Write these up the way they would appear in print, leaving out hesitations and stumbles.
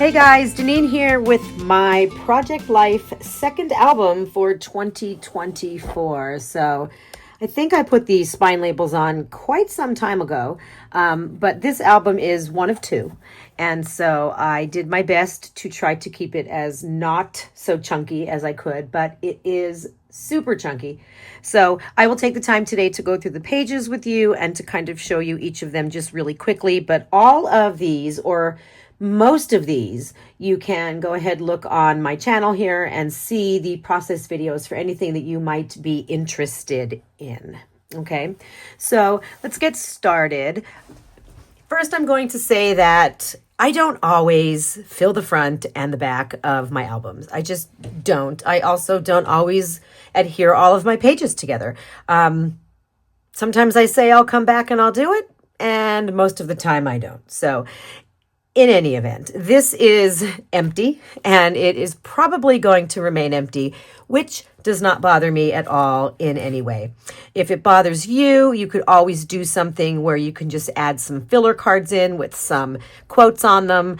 Hey guys, Deneen here with my Project Life second album for 2024. So I think I put the spine labels on quite some time ago, but this album is one of two. And so I did my best to try to keep it as not so chunky as I could, but it is super chunky. So I will take the time today to go through the pages with you and to kind of show you each of them just really quickly. But all of these, or most of these, you can go ahead, look on my channel here and see the process videos for anything that you might be interested in. Okay, so let's get started. First, I'm going to say that I don't always fill the front and the back of my albums. I just don't. I also don't always adhere all of my pages together. Sometimes I say I'll come back and I'll do it, and most of the time I don't. So in any event, this is empty, and it is probably going to remain empty, which does not bother me at all in any way. If it bothers you, you could always do something where you can just add some filler cards in with some quotes on them.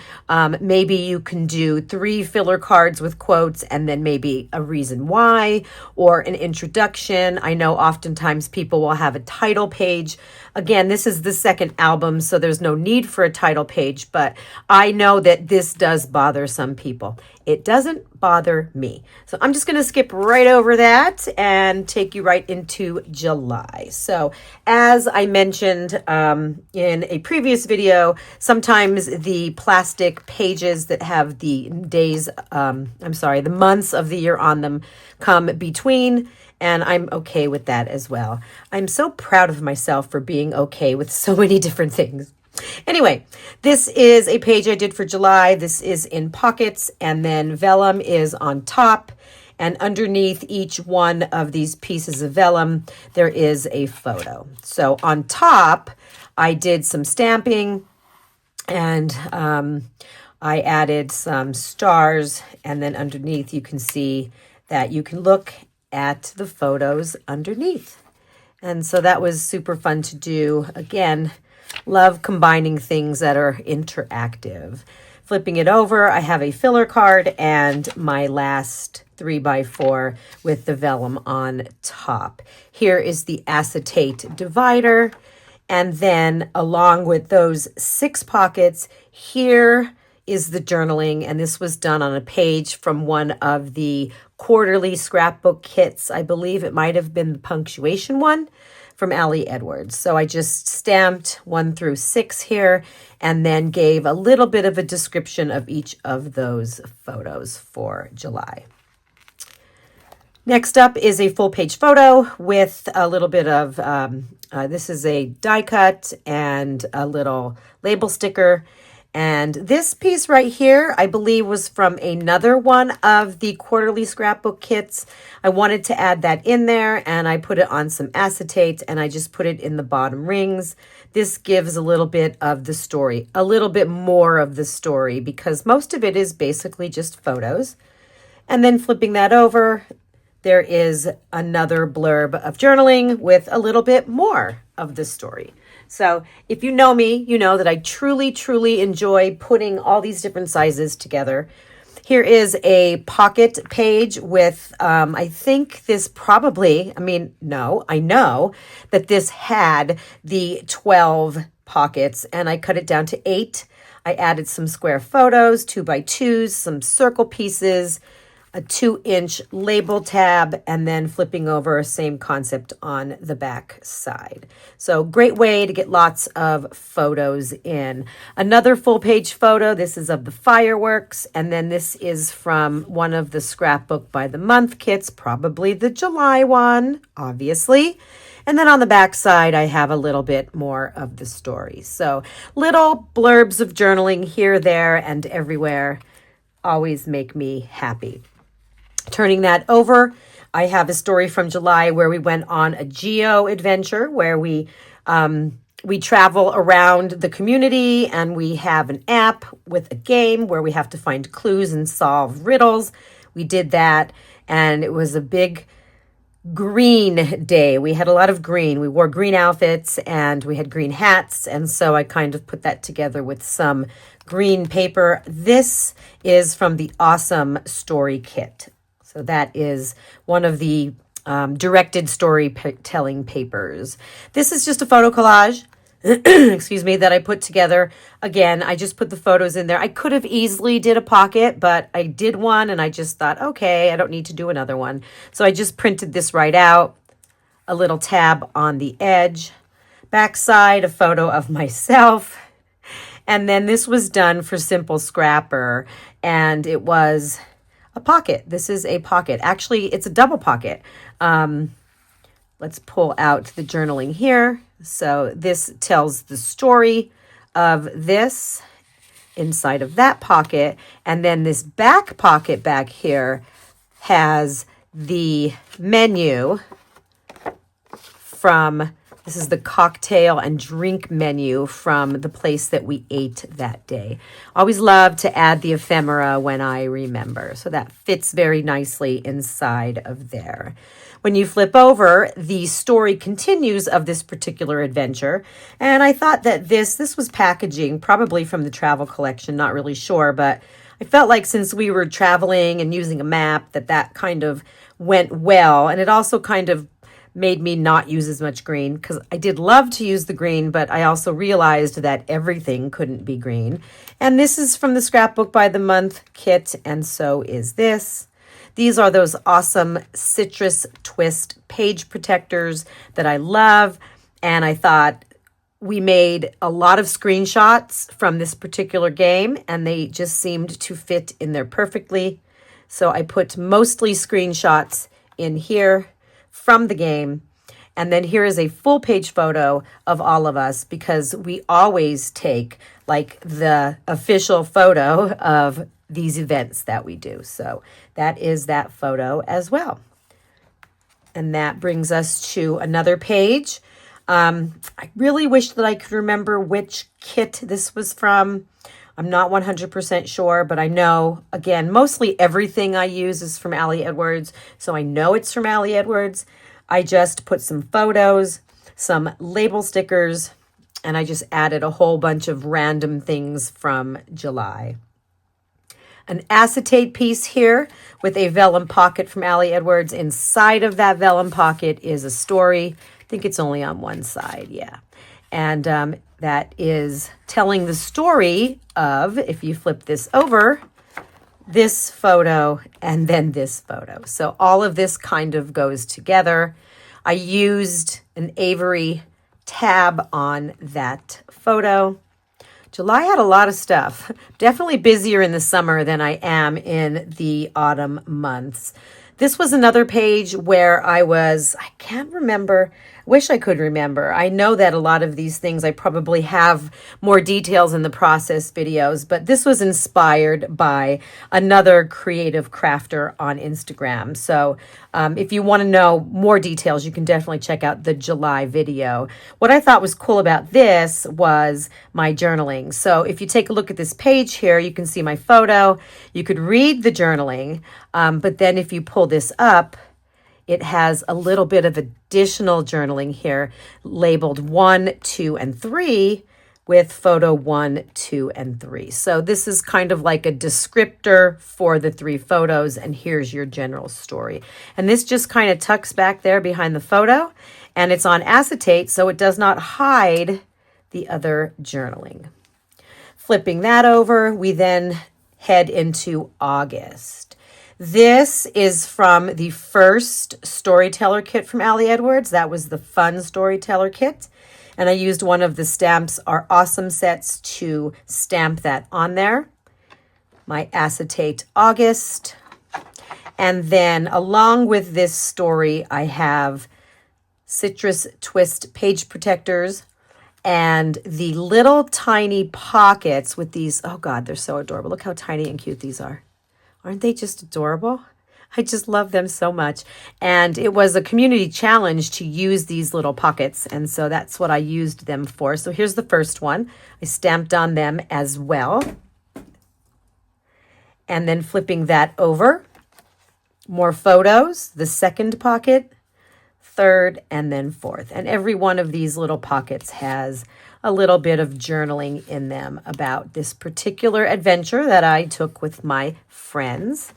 Maybe you can do 3 filler cards with quotes and then maybe a reason why or an introduction. I know oftentimes people will have a title page. Again, this is the second album, so there's no need for a title page, but I know that this does bother some people. It doesn't bother me. So I'm just going to skip right over that and take you right into July. So as I mentioned in a previous video, sometimes the plastic pages that have the days, the months of the year on them come between, and I'm okay with that as well. I'm so proud of myself for being okay with so many different things. Anyway, this is a page I did for July. This is in pockets, and then vellum is on top. And underneath each one of these pieces of vellum, there is a photo. So on top, I did some stamping, and I added some stars. And then underneath, you can see that you can look at the photos underneath. And so that was super fun to do. Again, love combining things that are interactive. Flipping it over, I have a filler card and my last 3x4 with the vellum on top. Here is the acetate divider. And then along with those 6 pockets, here is the journaling. And this was done on a page from one of the quarterly scrapbook kits. I believe it might have been the punctuation one from Allie Edwards. So I just stamped 1 through 6 here and then gave a little bit of a description of each of those photos for July. Next up is a full page photo with a little bit of, this is a die cut and a little label sticker. And this piece right here, I believe, was from another one of the quarterly scrapbook kits. I wanted to add that in there, and I put it on some acetate, and I just put it in the bottom rings. This gives a little bit of the story, a little bit more of the story, because most of it is basically just photos. And then flipping that over, there is another blurb of journaling with a little bit more of the story. So if you know me, you know that I truly, truly enjoy putting all these different sizes together. Here is a pocket page with, I think this probably, I know that this had the 12 pockets, and I cut it down to 8. I added some square photos, 2x2s, some circle pieces, a 2-inch label tab, and then flipping over, same concept on the back side. So great way to get lots of photos in. Another full page photo, this is of the fireworks, and then this is from one of the scrapbook by the month kits, probably the July one, obviously. And then on the back side, I have a little bit more of the story. So little blurbs of journaling here, there, and everywhere always make me happy. Turning that over, I have a story from July where we went on a geo adventure where we travel around the community, and we have an app with a game where we have to find clues and solve riddles. We did that, and it was a big green day. We had a lot of green. We wore green outfits and we had green hats. And so I kind of put that together with some green paper. This is from the Awesome Story Kit. So that is one of the directed storytelling papers. This is just a photo collage. Excuse me, that I put together. Again, I just put the photos in there. I could have easily did a pocket, but I did one and I just thought, okay, I don't need to do another one. So I just printed this right out, a little tab on the edge, backside, a photo of myself. And then this was done for Simple Scrapper, and it was a pocket. This is a pocket. Actually, it's a double pocket. Let's pull out the journaling here. So this tells the story of this inside of that pocket. And then this back pocket back here has the menu from, this is the cocktail and drink menu from the place that we ate that day. Always love to add the ephemera when I remember. So that fits very nicely inside of there. When you flip over, the story continues of this particular adventure. And I thought that this was packaging, probably from the travel collection, not really sure, but I felt like since we were traveling and using a map, that kind of went well. And it also kind of made me not use as much green, because I did love to use the green, but I also realized that everything couldn't be green. And this is from the Scrapbook by the Month kit, and so is this. These are those awesome citrus twist page protectors that I love. And I thought we made a lot of screenshots from this particular game, and they just seemed to fit in there perfectly. So I put mostly screenshots in here from the game. And then here is a full page photo of all of us, because we always take like the official photo of these events that we do. So that is that photo as well. And that brings us to another page. I really wish that I could remember which kit this was from. I'm not 100% sure, but I know, again, mostly everything I use is from Ali Edwards. So I know it's from Ali Edwards. I just put some photos, some label stickers, and I just added a whole bunch of random things from July. An acetate piece here with a vellum pocket from Ali Edwards. Inside of that vellum pocket is a story. I think it's only on one side, yeah. And that is telling the story of, if you flip this over, this photo and then this photo. So all of this kind of goes together. I used an Avery tab on that photo. July had a lot of stuff. Definitely busier in the summer than I am in the autumn months. This was another page where I can't remember, wish I could remember. I know that a lot of these things I probably have more details in the process videos, but this was inspired by another creative crafter on Instagram. So if you want to know more details, you can definitely check out the July video. What I thought was cool about this was my journaling. So if you take a look at this page here, you can see my photo. You could read the journaling, but then if you pull this up, it has a little bit of additional journaling here labeled 1, 2, and 3 with photo 1, 2, and 3. So this is kind of like a descriptor for the 3 photos, and here's your general story. And this just kind of tucks back there behind the photo, and it's on acetate, so it does not hide the other journaling. Flipping that over, we then head into August. This is from the first storyteller kit from Ali Edwards. That was the fun storyteller kit. And I used one of the stamps, our awesome sets, to stamp that on there. My acetate August. And then along with this story, I have citrus twist page protectors and the little tiny pockets with these. Oh God, they're so adorable. Look how tiny and cute these are. Aren't they just adorable? I just love them so much. And it was a community challenge to use these little pockets. And so that's what I used them for. So here's the first one. I stamped on them as well. And then flipping that over, more photos, the second pocket, third, and then fourth. And every one of these little pockets has a little bit of journaling in them about this particular adventure that I took with my friends,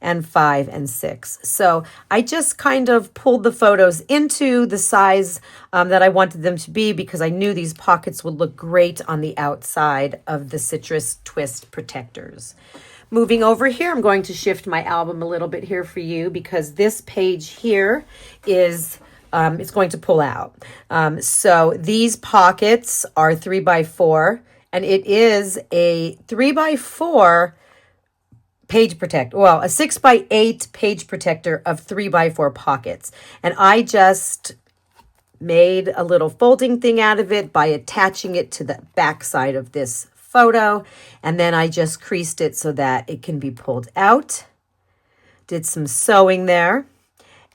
and 5 and 6. So I just kind of pulled the photos into the size that I wanted them to be, because I knew these pockets would look great on the outside of the citrus twist protectors. Moving over here, I'm going to shift my album a little bit here for you, because this page here is it's going to pull out. So these pockets are 3x4, and it is a 3x4 page protector, well, a 6x8 page protector of 3x4 pockets. And I just made a little folding thing out of it by attaching it to the back side of this photo. And then I just creased it so that it can be pulled out. Did some sewing there.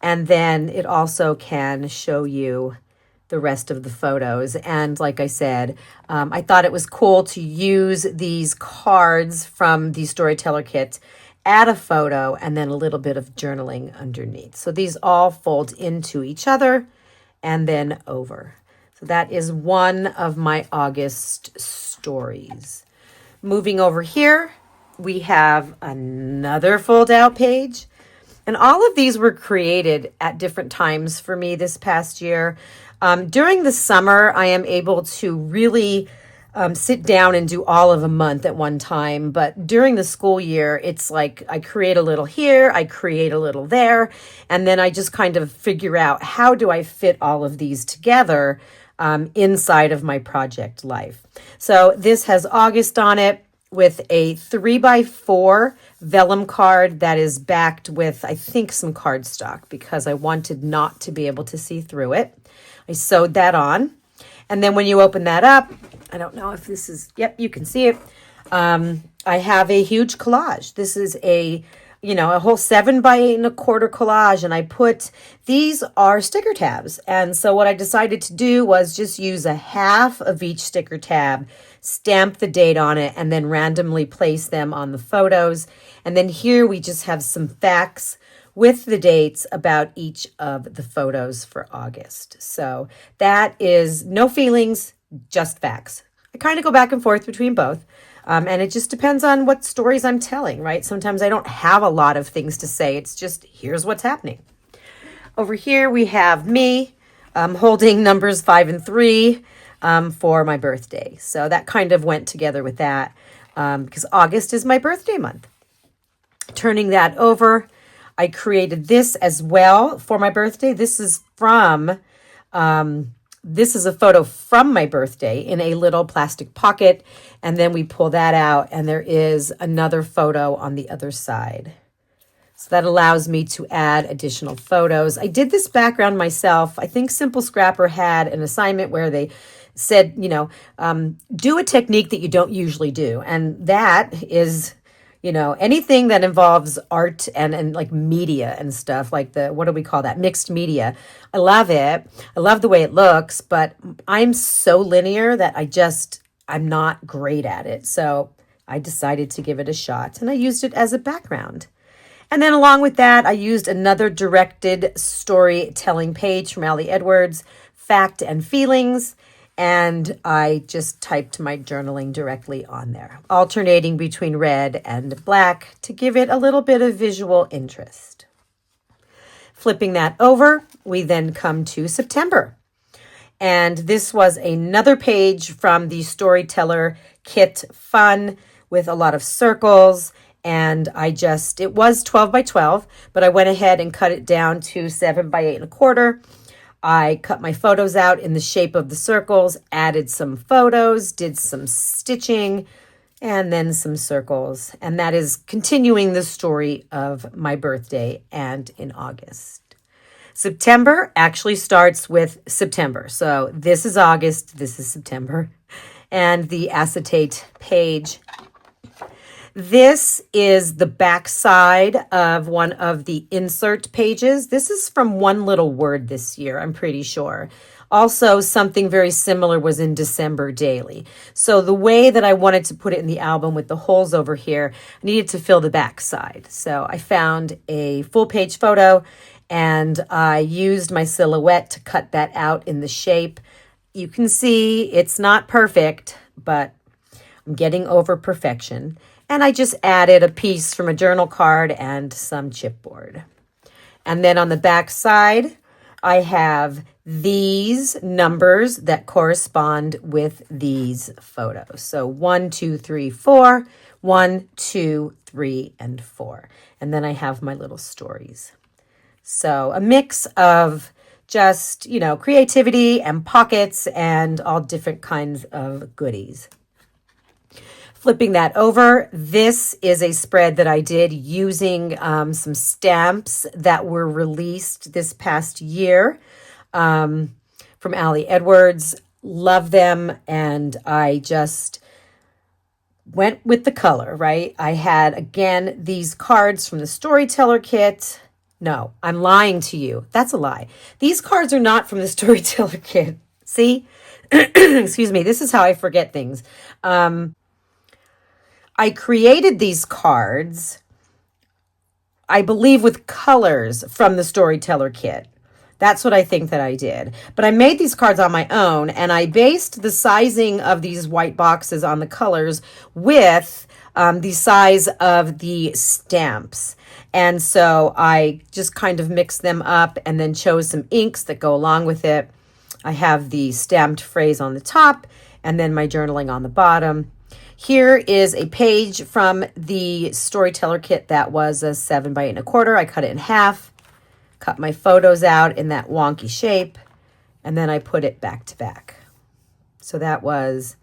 And then it also can show you the rest of the photos. And like I said, I thought it was cool to use these cards from the Storyteller Kit, add a photo, and then a little bit of journaling underneath. So these all fold into each other and then over. So that is one of my August stories. Moving over here, we have another fold out page. And all of these were created at different times for me this past year. During the summer, I am able to really sit down and do all of a month at one time. But during the school year, it's like I create a little here, I create a little there, and then I just kind of figure out, how do I fit all of these together inside of my project life. So this has August on it with a 3x4 vellum card that is backed with, I think, some cardstock, because I wanted not to be able to see through it. I sewed that on. And then when you open that up, I don't know if this is, yep, you can see it. I have a huge collage. This is a whole 7x8.25 collage. And I put, these are sticker tabs. And so what I decided to do was just use a half of each sticker tab, stamp the date on it, and then randomly place them on the photos. And then here we just have some facts with the dates about each of the photos for August. So that is no feelings, just facts. I kind of go back and forth between both. And it just depends on what stories I'm telling, right? Sometimes I don't have a lot of things to say. It's just, here's what's happening. Over here, we have me holding numbers 5 and 3 for my birthday. So that kind of went together with that because August is my birthday month. Turning that over, I created this as well for my birthday. This is from, this is a photo from my birthday in a little plastic pocket. And then we pull that out and there is another photo on the other side. So that allows me to add additional photos. I did this background myself. I think Simple Scrapper had an assignment where they said, do a technique that you don't usually do. And that is, anything that involves art and like media and stuff, like what do we call that? Mixed media. I love it. I love the way it looks, but I'm so linear that I'm not great at it. So I decided to give it a shot and I used it as a background. And then along with that, I used another directed storytelling page from Allie Edwards, Fact and Feelings. And I just typed my journaling directly on there, alternating between red and black to give it a little bit of visual interest. Flipping that over, we then come to September. And this was another page from the Storyteller Kit Fun with a lot of circles. And it was 12 by 12, but I went ahead and cut it down to 7 by 8.25. I cut my photos out in the shape of the circles, added some photos, did some stitching, and then some circles. And that is continuing the story of my birthday and in August. September actually starts with September. So this is August, this is September, and the acetate page. This is the back side of one of the insert pages. This is from One Little Word this year, I'm pretty sure. Also, something very similar was in December Daily. So the way that I wanted to put it in the album with the holes over here, I needed to fill the back side. So I found a full page photo and I used my silhouette to cut that out in the shape. You can see it's not perfect, but I'm getting over perfection. And I just added a piece from a journal card and some chipboard. And then on the back side, I have these numbers that correspond with these photos. So 1, 2, 3, 4, 1, 2, 3, and 4. And then I have my little stories. So a mix of just, creativity and pockets and all different kinds of goodies. Flipping that over, this is a spread that I did using some stamps that were released this past year from Ali Edwards. Love them, and I just went with the color, right? I had, again, these cards from the Storyteller Kit. No, I'm lying to you. That's a lie. These cards are not from the Storyteller Kit. See? Excuse me. This is how I forget things. I created these cards, I believe, with colors from the Storyteller Kit. That's what I think that I did. But I made these cards on my own, and I based the sizing of these white boxes on the colors with the size of the stamps. And so I just kind of mixed them up and then chose some inks that go along with it. I have the stamped phrase on the top and then my journaling on the bottom. Here is a page from the Storyteller Kit that was a 7 by 8 1/4. I cut it in half, cut my photos out in that wonky shape, and then I put it back to back. So that was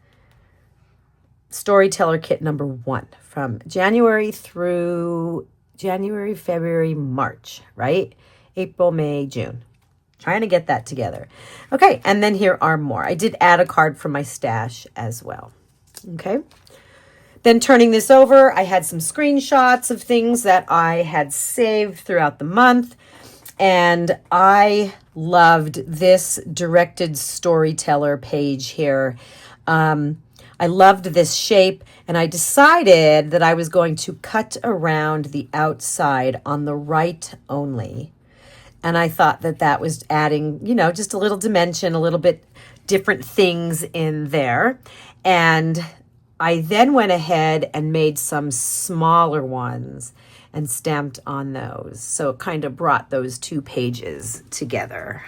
Storyteller Kit number 1 from January through January, February, March, right? April, May, June. Trying to get that together. Okay, and then here are more. I did add a card from my stash as well. Okay. Then turning this over, I had some screenshots of things that I had saved throughout the month. And I loved this directed storyteller page here. I loved this shape, and I decided that I was going to cut around the outside on the right only. And I thought that that was adding, just a little dimension, a little bit different things in there. And I then went ahead and made some smaller ones and stamped on those. So it kind of brought those 2 pages together.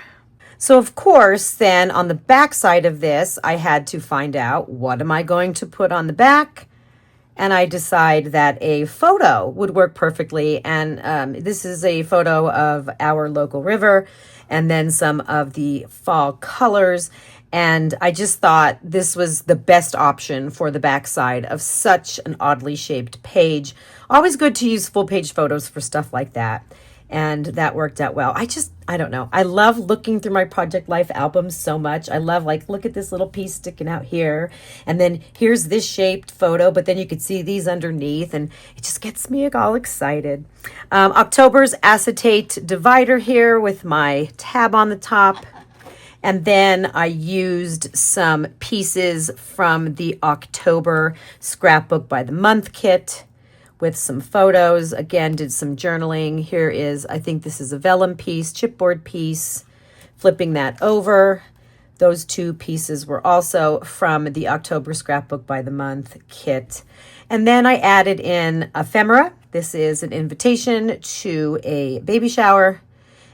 So of course, then on the back side of this, I had to find out, what am I going to put on the back? And I decided that a photo would work perfectly. And this is a photo of our local river and then some of the fall colors. And I just thought this was the best option for the backside of such an oddly shaped page. Always good to use full page photos for stuff like that. And that worked out well. I don't know. I love looking through my Project Life albums so much. I love, look at this little piece sticking out here. And then here's this shaped photo, but then you could see these underneath. And it just gets me all excited. October's acetate divider here with my tab on the top. And then I used some pieces from the October Scrapbook by the Month kit with some photos. Again, did some journaling. Here is, I think this is a vellum piece, chipboard piece. Flipping that over. Those 2 pieces were also from the October Scrapbook by the Month kit. And then I added in ephemera. This is an invitation to a baby shower.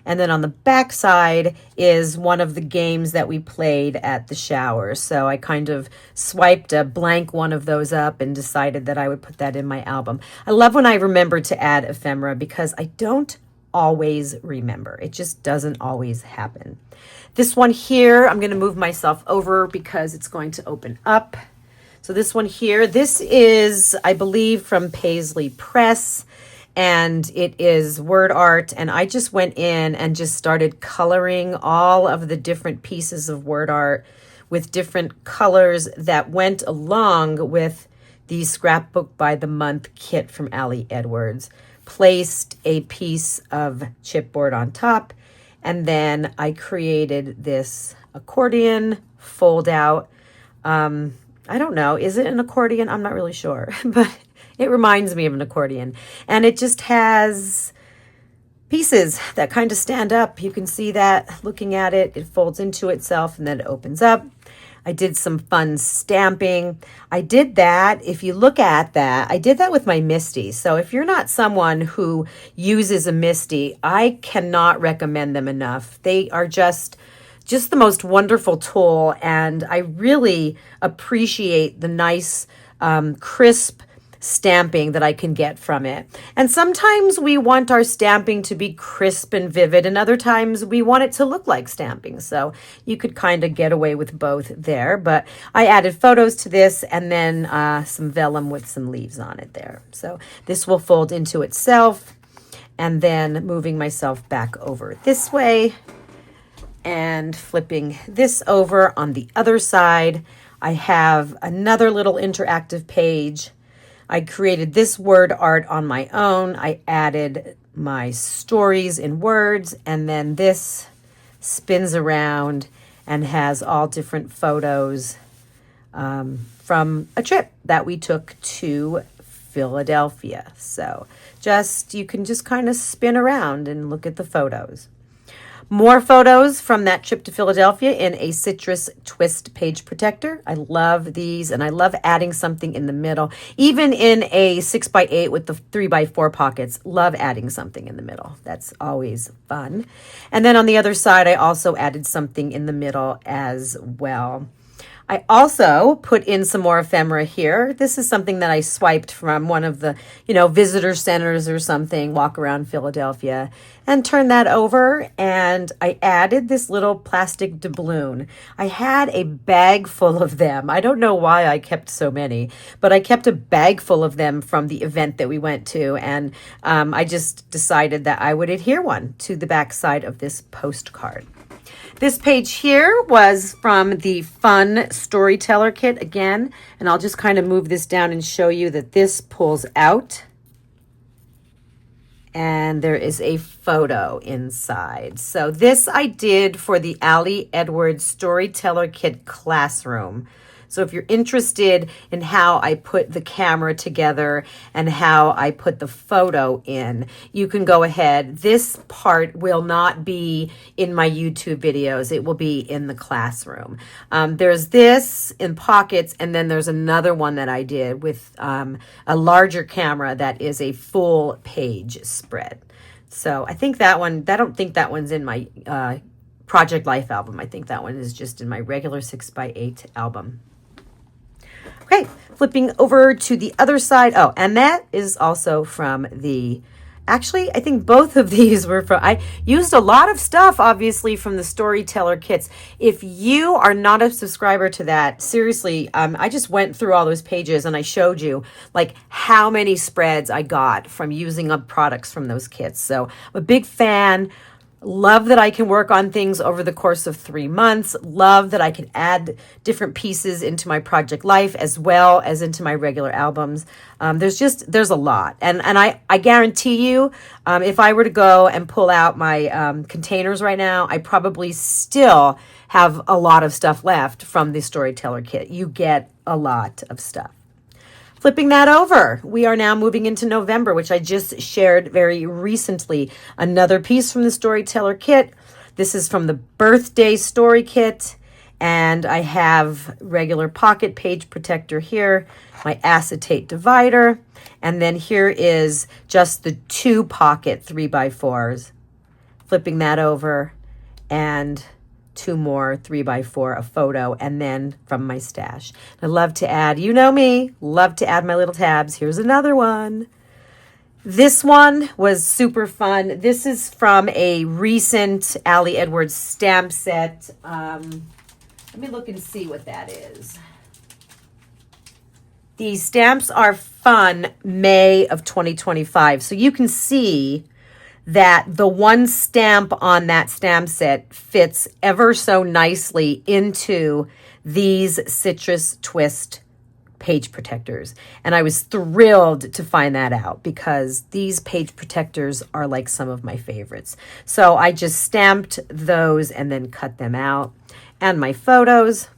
And then on the back side is one of the games that we played at the shower. So I kind of swiped a blank one of those up and decided that I would put that in my album. I love when I remember to add ephemera because I don't always remember. It just doesn't always happen. This one here, I'm going to move myself over because it's going to open up. So this one here, this is, I believe, from Paisley Press. And it is word art, and I just went in and just started coloring all of the different pieces of word art with different colors that went along with the Scrapbook by the Month kit from Ali Edwards. Placed a piece of chipboard on top, and then I created this accordion fold out. I don't know, is it an accordion? I'm not really sure, but it reminds me of an accordion. And it just has pieces that kind of stand up. You can see that looking at it, it folds into itself and then it opens up. I did some fun stamping. I did that. If you look at that, I did that with my Misty. So if you're not someone who uses a Misty, I cannot recommend them enough. They are just the most wonderful tool. And I really appreciate the nice, crisp stamping that I can get from it. And sometimes we want our stamping to be crisp and vivid, and other times we want it to look like stamping. So you could kind of get away with both there. But I added photos to this and then some vellum with some leaves on it there. So this will fold into itself, and then moving myself back over this way and flipping this over on the other side, I have another little interactive page. I created this word art on my own. I added my stories in words, and then this spins around and has all different photos from a trip that we took to Philadelphia. So you can just kind of spin around and look at the photos. More photos from that trip to Philadelphia in a citrus twist page protector. I love these, and I love adding something in the middle. Even in a 6x8 with the 3x4 pockets, love adding something in the middle. That's always fun. And then on the other side, I also added something in the middle as well. I also put in some more ephemera here. This is something that I swiped from one of the, visitor centers or something, walk around Philadelphia, and turned that over. And I added this little plastic doubloon. I had a bag full of them. I don't know why I kept so many, but I kept a bag full of them from the event that we went to. And I just decided that I would adhere one to the back side of this postcard. This page here was from the Fun Storyteller Kit again, and I'll just kind of move this down and show you that this pulls out, and there is a photo inside. So this I did for the Allie Edwards Storyteller Kit Classroom. So if you're interested in how I put the camera together and how I put the photo in, you can go ahead. This part will not be in my YouTube videos. It will be in the classroom. There's this in pockets, and then there's another one that I did with a larger camera that is a full page spread. So I think that one, I don't think that one's in my Project Life album. I think that one is just in my regular 6x8 album. Okay, flipping over to the other side. Oh, and that is also from actually, I think both of these were from, I used a lot of stuff, obviously, from the Storyteller Kits. If you are not a subscriber to that, seriously, I just went through all those pages and I showed you like how many spreads I got from using up products from those kits. So I'm a big fan. Love that I can work on things over the course of 3 months. Love that I can add different pieces into my Project Life as well as into my regular albums. There's a lot. And I guarantee you, if I were to go and pull out my containers right now, I probably still have a lot of stuff left from the Storyteller Kit. You get a lot of stuff. Flipping that over, we are now moving into November, which I just shared very recently. Another piece from the Storyteller Kit. This is from the Birthday Story Kit, and I have regular pocket page protector here, my acetate divider, and then here is just the 2 pocket 3x4s. Flipping that over, and 2 more 3x4, a photo, and then from my stash. I love to add, you know me, love to add my little tabs. Here's another one. This one was super fun. This is from a recent Allie Edwards stamp set. Let me look and see what that is. These stamps are fun, May of 2025. So you can see that the one stamp on that stamp set fits ever so nicely into these citrus twist page protectors. And I was thrilled to find that out because these page protectors are like some of my favorites. So I just stamped those and then cut them out. And my photos.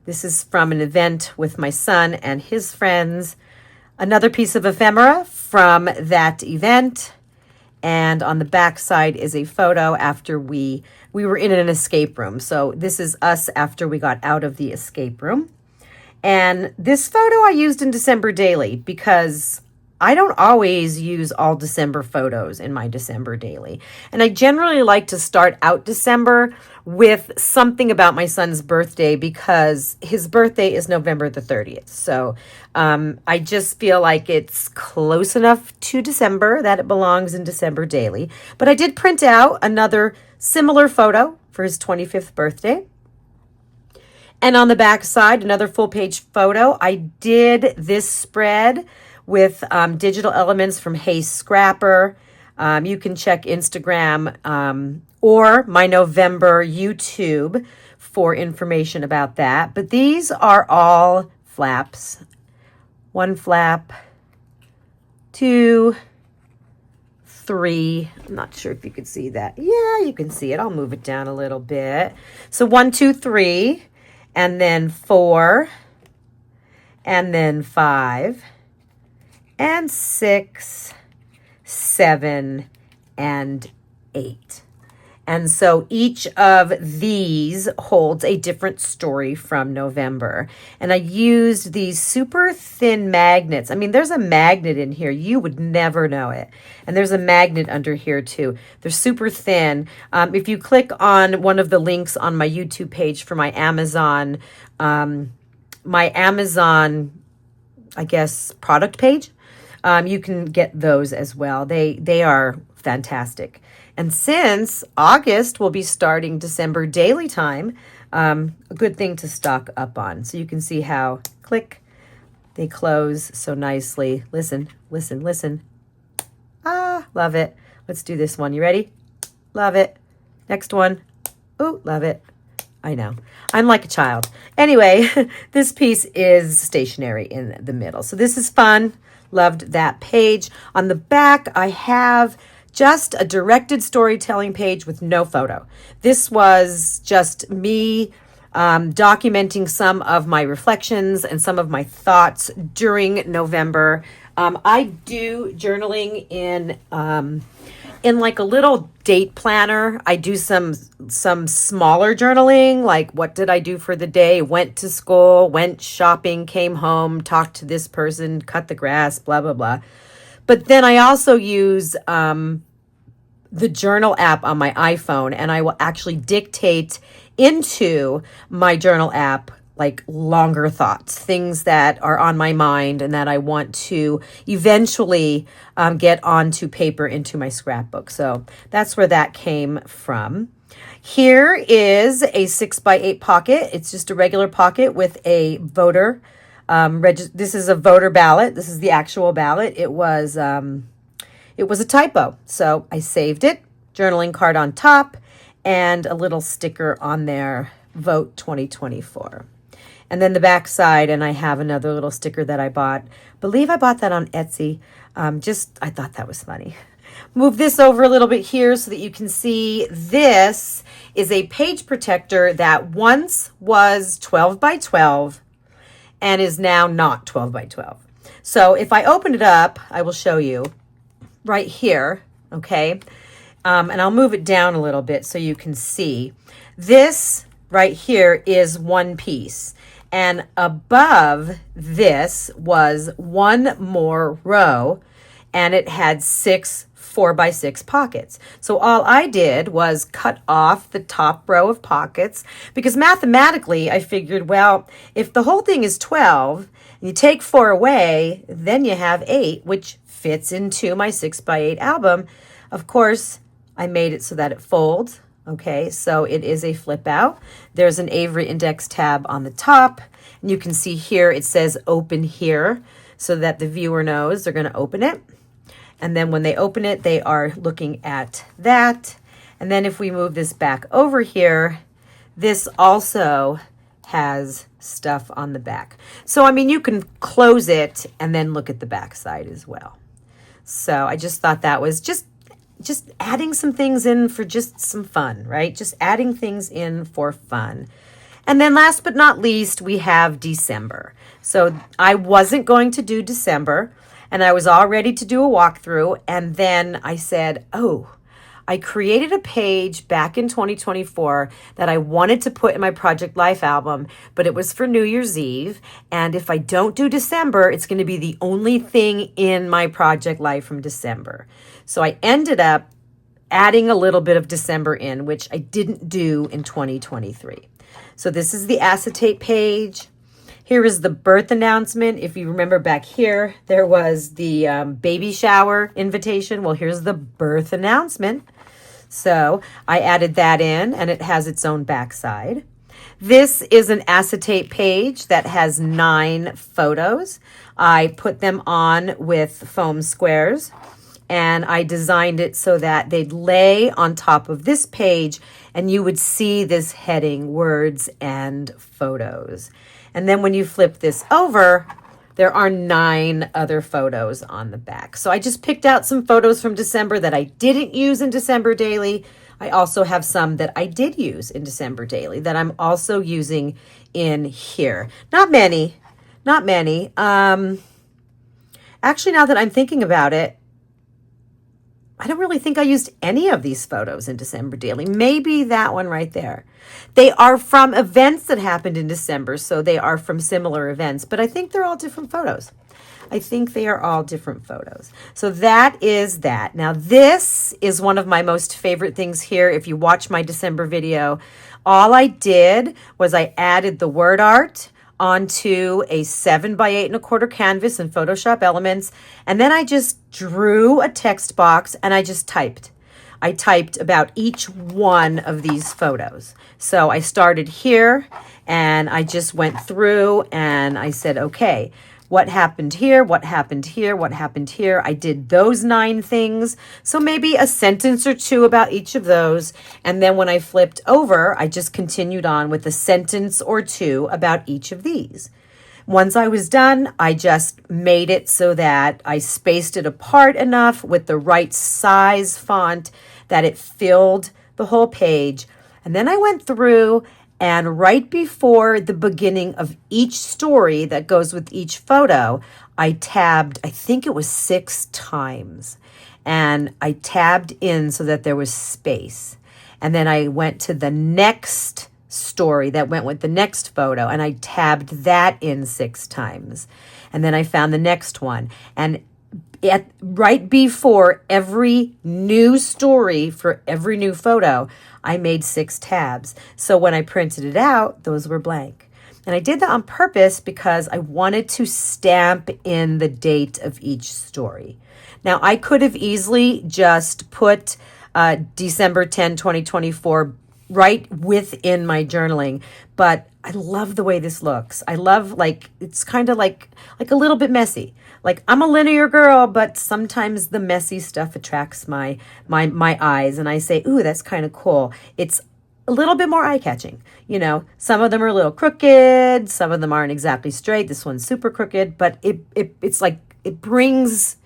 This is from an event with my son and his friends. Another piece of ephemera from that event. And on the back side is a photo after we were in an escape room. So this is us after we got out of the escape room. And this photo I used in December Daily because I don't always use all December photos in my December Daily. And I generally like to start out December with something about my son's birthday because his birthday is November the 30th. So I just feel like it's close enough to December that it belongs in December Daily. But I did print out another similar photo for his 25th birthday. And on the back side, another full page photo. I did this spread with digital elements from Hey Scrapper. You can check Instagram or my November YouTube for information about that. But these are all flaps. One flap, two, three. I'm not sure if you could see that. Yeah, you can see it. I'll move it down a little bit. So 1, 2, 3, and then 4, and then 5, and 6, 7, and 8. And so each of these holds a different story from November. And I used these super thin magnets. I mean, there's a magnet in here. You would never know it. And there's a magnet under here too. They're super thin. If you click on one of the links on my YouTube page for my Amazon, I guess, product page, you can get those as well. They are fantastic. And since August will be starting December Daily time, a good thing to stock up on. So you can see how, click, they close so nicely. Listen, listen, listen. Ah, love it. Let's do this one. You ready? Love it. Next one. Ooh, love it. I know. I'm like a child. Anyway, this piece is stationary in the middle. So this is fun. Loved that page. On the back, I have just a directed storytelling page with no photo. This was just me documenting some of my reflections and some of my thoughts during November. I do journaling in like a little date planner. I do some smaller journaling, like what did I do for the day, went to school, went shopping, came home, talked to this person, cut the grass, blah, blah, blah. But then I also use the journal app on my iPhone, and I will actually dictate into my journal app like longer thoughts, things that are on my mind and that I want to eventually get onto paper into my scrapbook. So that's where that came from. Here is a 6x8 pocket. It's just a regular pocket with a voter. This is a voter ballot. This is the actual ballot. It was a typo. So I saved it, journaling card on top, and a little sticker on there, Vote 2024. And then the back side, and I have another little sticker that I bought. Believe I bought that on Etsy. I thought that was funny. Move this over a little bit here so that you can see this is a page protector that once was 12 by 12 and is now not 12 by 12. So if I open it up, I will show you right here, okay? And I'll move it down a little bit so you can see. This right here is one piece. And above this was one more row, and it had 6 4x6 pockets. So all I did was cut off the top row of pockets because mathematically I figured, well, if the whole thing is 12 and you take 4 away, then you have 8, which fits into my 6x8 album. Of course, I made it so that it folds. Okay, so it is a flip out. There's an Avery index tab on the top. And you can see here it says open here so that the viewer knows they're going to open it. And then when they open it, they are looking at that. And then if we move this back over here, this also has stuff on the back. So, I mean, you can close it and then look at the back side as well. So I just thought that was just adding some things in for just some fun, right? Just adding things in for fun. And then last but not least, we have December. So I wasn't going to do December. and I was all ready to do a walkthrough. And then I said, oh, I created a page back in 2024 that I wanted to put in my Project Life album, but it was for New Year's Eve. And if I don't do December, it's going to be the only thing in my Project Life from December. So I ended up adding a little bit of December in, which I didn't do in 2023. So this is the acetate page. Here is the birth announcement. If you remember back here, there was the baby shower invitation. Well, here's the birth announcement. So I added that in, and it has its own backside. This is an acetate page that has 9 photos. I put them on with foam squares, and I designed it so that they'd lay on top of this page, and you would see this heading, words and photos. And then when you flip this over, there are 9 other photos on the back. So I just picked out some photos from December that I didn't use in December Daily. I also have some that I did use in December Daily that I'm also using in here. Not many. Actually, now that I'm thinking about it, I don't really think I used any of these photos in December Daily. Maybe that one right there. They are from events that happened in December, so they are from similar events, but I think they're all different photos. I think they are all different photos. So that is that. Now, this is one of my most favorite things here. If you watch my December video, all I did was I added the word art onto a 7 by 8 1/4 canvas in Photoshop Elements. And then I just drew a text box and I just typed. I typed about each one of these photos. So I started here and I just went through and I said, okay, what happened here? What happened here? What happened here? I did those 9 things. So maybe a sentence or 2 about each of those. And then when I flipped over, I just continued on with a sentence or 2 about each of these. Once I was done, I just made it so that I spaced it apart enough with the right size font that it filled the whole page. And then I went through, and right before the beginning of each story that goes with each photo, I tabbed, I think it was 6 times. And I tabbed in so that there was space. And then I went to the next story that went with the next photo, and I tabbed that in 6 times. And then I found the next one. And right before every new story for every new photo, I made 6 tabs. So when I printed it out, those were blank. And I did that on purpose because I wanted to stamp in the date of each story. Now, I could have easily just put December 10, 2024 right within my journaling, but I love the way this looks. I love, it's kind of like a little bit messy. Like, I'm a linear girl, but sometimes the messy stuff attracts my eyes, and I say, ooh, that's kind of cool. It's a little bit more eye-catching. You know, some of them are a little crooked, some of them aren't exactly straight. This one's super crooked, but it's like, it brings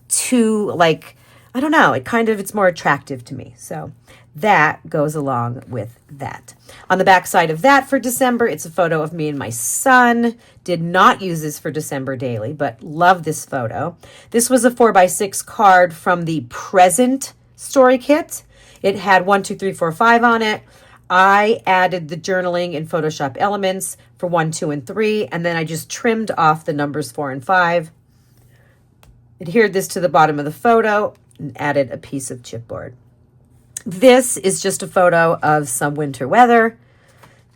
to, like, I don't know, it's more attractive to me. So that goes along with that. On the back side of that for December, it's a photo of me and my son. Did not use this for December Daily, but love this photo. This was a 4x6 card from the present story kit. It had 1, 2, 3, 4, 5 on it. I added the journaling in Photoshop Elements for 1, 2, and 3, and then I just trimmed off the numbers 4 and 5. Adhered this to the bottom of the photo and added a piece of chipboard. This is just a photo of some winter weather.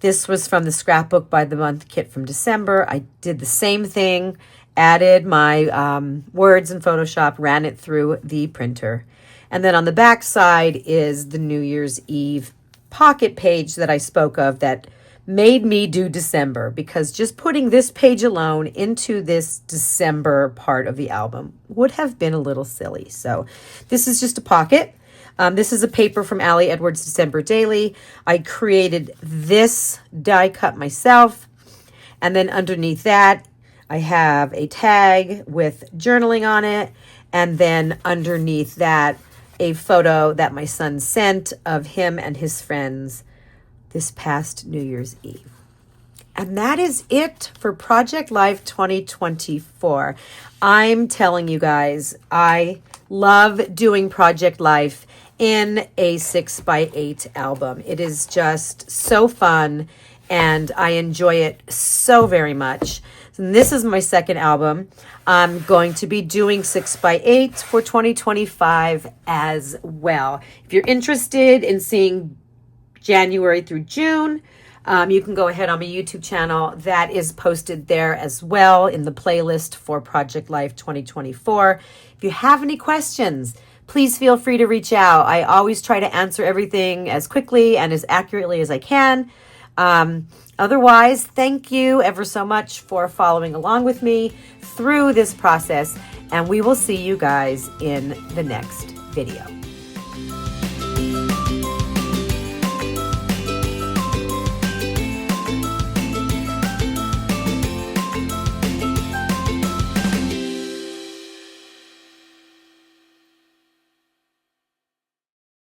This was from the scrapbook by the month kit from December. I did the same thing, added my words in Photoshop, ran it through the printer. And then on the back side is the New Year's Eve pocket page that I spoke of that made me do December, because just putting this page alone into this December part of the album would have been a little silly. So this is just a pocket. This is a paper from Allie Edwards December Daily. I created this die cut myself. And then underneath that, I have a tag with journaling on it. And then underneath that, a photo that my son sent of him and his friends this past New Year's Eve. And that is it for Project Life 2024. I'm telling you guys, I love doing Project Life in a 6x8 album. It is just so fun and I enjoy it so very much. And this is my second album. I'm going to be doing 6x8 for 2025 as well. If you're interested in seeing January through June, you can go ahead on my YouTube channel. That is posted there as well in the playlist for Project Life 2024. If you have any questions, please feel free to reach out. I always try to answer everything as quickly and as accurately as I can. Otherwise, thank you ever so much for following along with me through this process, and we will see you guys in the next video.